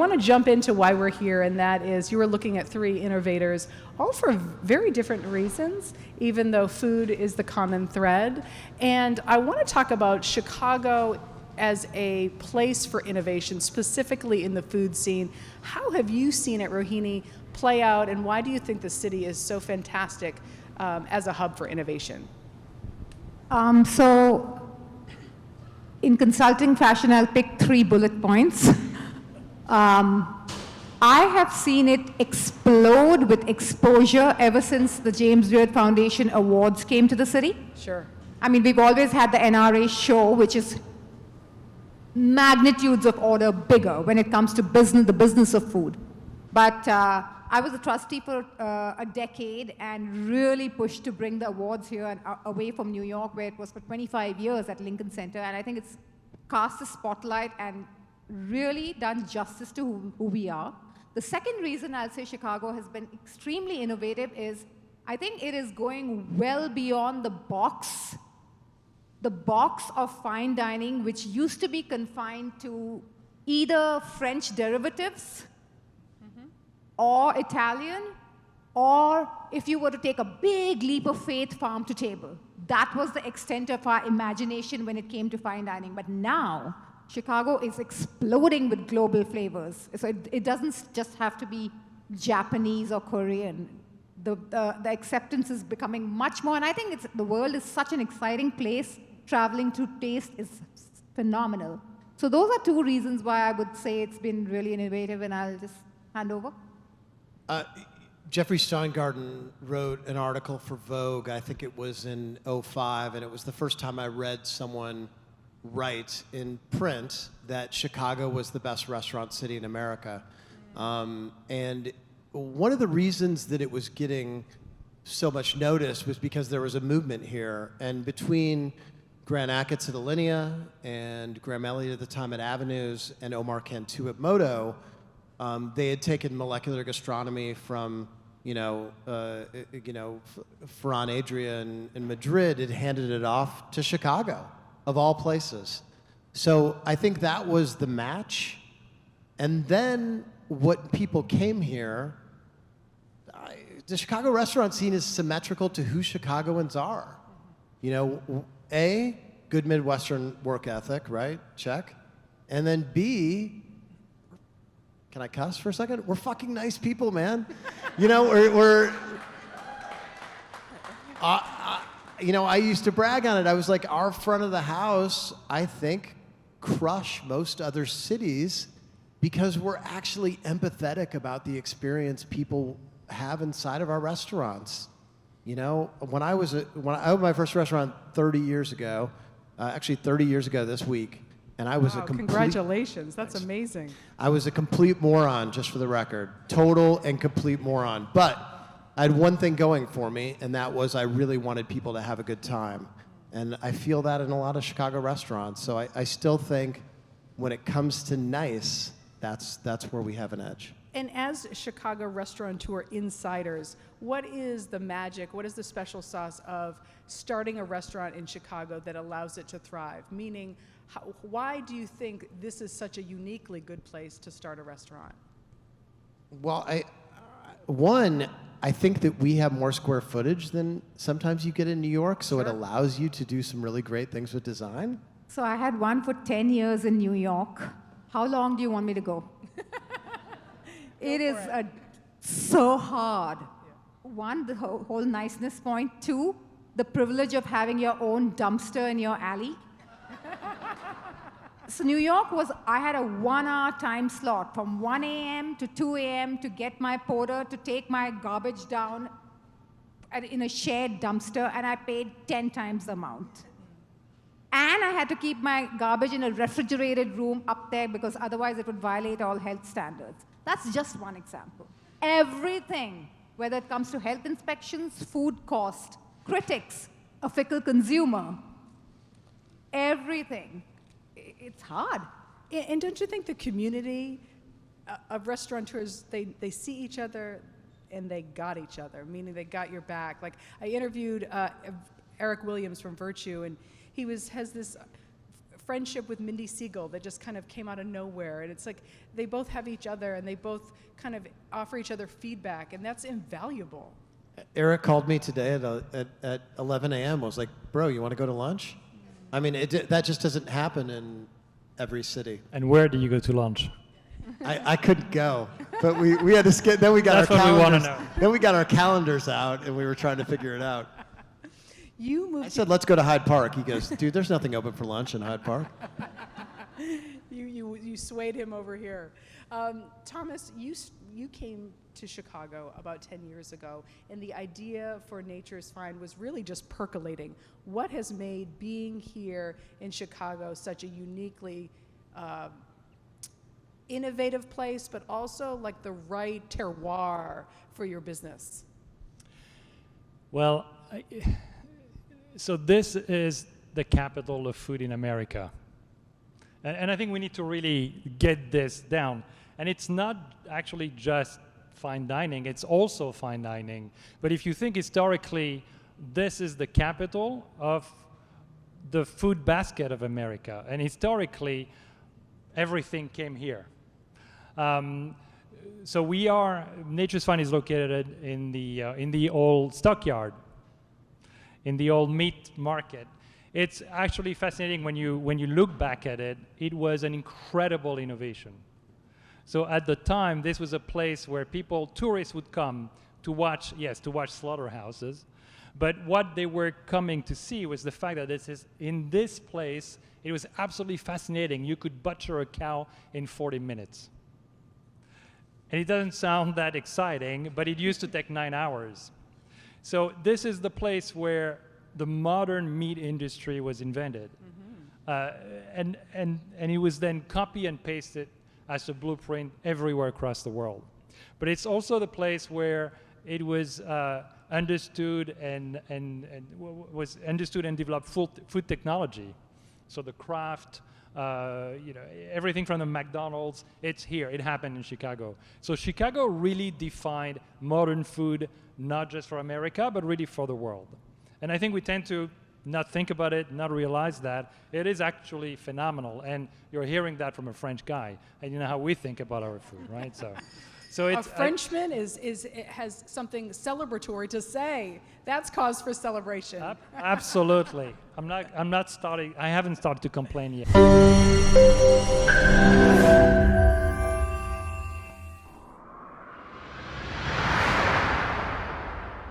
want to jump into why we're here, and that is you were looking at three innovators, all for very different reasons, even though food is the common thread. And I want to talk about Chicago as a place for innovation, specifically in the food scene. How have you seen it, Rohini, play out, and why do you think the city is so fantastic as a hub for innovation? So, in consulting fashion, I'll pick 3 bullet points. I have seen it explode with exposure ever since the James Beard Foundation Awards came to the city. Sure. I mean, we've always had the NRA show, which is magnitudes of order bigger when it comes to the business of food. But I was a trustee for a decade and really pushed to bring the awards here and away from New York, where it was for 25 years at Lincoln Center. And I think it's cast a spotlight and really done justice to who we are. The second reason I'll say Chicago has been extremely innovative is I think it is going well beyond the box of fine dining, which used to be confined to either French derivatives or Italian, or if you were to take a big leap of faith, farm to table. That was the extent of our imagination when it came to fine dining. But now, Chicago is exploding with global flavors. So it doesn't just have to be Japanese or Korean. The acceptance is becoming much more, and I think the world is such an exciting place. Traveling to taste is phenomenal. So those are 2 reasons why I would say it's been really innovative, and I'll just hand over. Jeffrey Steingarten wrote an article for Vogue, I think it was in '05, and it was the first time I read someone write in print that Chicago was the best restaurant city in America. And one of the reasons that it was getting so much notice was because there was a movement here, and between Grant Achatz at Alinea and Graham Elliott at the time at Avenues and Omar Cantu at Moto, they had taken molecular gastronomy from, Ferran Adria in Madrid, and handed it off to Chicago, of all places. So I think that was the match. And then what people came here, the Chicago restaurant scene is symmetrical to who Chicagoans are. A, good Midwestern work ethic, right? Check. And then B, can I cuss for a second? We're fucking nice people, man. I used to brag on it. I was like, our front of the house, I think, crush most other cities because we're actually empathetic about the experience people have inside of our restaurants. When I opened my first restaurant 30 years ago, actually 30 years ago this week, and I was a complete... Congratulations, that's amazing. I was a complete moron, just for the record. Total and complete moron. But I had one thing going for me, and that was I really wanted people to have a good time. And I feel that in a lot of Chicago restaurants. So I still think when it comes to nice, that's where we have an edge. And as Chicago restaurateur insiders, what is the magic, what is the special sauce of starting a restaurant in Chicago that allows it to thrive? Meaning, why do you think this is such a uniquely good place to start a restaurant? Well, I think that we have more square footage than sometimes you get in New York, so It allows you to do some really great things with design. So I had one for 10 years in New York. How long do you want me to go? It is so hard. Yeah. 1, the whole niceness point. 2, the privilege of having your own dumpster in your alley. So New York I had a 1-hour time slot from 1 a.m. to 2 a.m. to get my porter to take my garbage down in a shared dumpster, and I paid 10 times the amount. And I had to keep my garbage in a refrigerated room up there because otherwise it would violate all health standards. That's just one example. Everything, whether it comes to health inspections, food cost, critics, a fickle consumer, everything. It's hard. And don't you think the community of restaurateurs, they see each other and they got each other, meaning they got your back? Like, I interviewed Eric Williams from Virtue, and he has this friendship with Mindy Siegel that just kind of came out of nowhere. And it's like they both have each other and they both kind of offer each other feedback, and that's invaluable. Eric called me today at 11 a.m. was like, bro, you want to go to lunch? I mean, that just doesn't happen in every city. And where do you go to lunch? I couldn't go, but we had to then we got That's our what we calendars. wanna know. Then we got our calendars out, and we were trying to figure it out. You I moved said, let's go to Hyde Park. He goes, dude, there's nothing open for lunch in Hyde Park. you swayed him over here. Thomas, you came to Chicago about 10 years ago, and the idea for Nature's Fine was really just percolating. What has made being here in Chicago such a uniquely innovative place, but also like the right terroir for your business? Well, so this is the capital of food in America. And I think we need to really get this down. And it's not actually just fine dining, it's also fine dining. But if you think historically, this is the capital of the food basket of America. And historically, everything came here. So Nature's Fine is located in the old stockyard, in the old meat market. It's actually fascinating when you look back at it. It was an incredible innovation. So at the time, this was a place where tourists would come to watch slaughterhouses. But what they were coming to see was the fact that in this place, it was absolutely fascinating. You could butcher a cow in 40 minutes. And it doesn't sound that exciting, but it used to take 9 hours. So this is the place where the modern meat industry was invented. Mm-hmm. And it was then copy and pasted as a blueprint everywhere across the world. But it's also the place where it was understood and was understood and developed food technology. So the craft, everything from the McDonald's, it's here. It happened in Chicago. So Chicago really defined modern food, not just for America, but really for the world. And I think we tend to not think about it, not realize that. It is actually phenomenal. And you're hearing that from a French guy. And you know how we think about our food, right? So it's a Frenchman has something celebratory to say. That's cause for celebration. Absolutely. I haven't started to complain yet.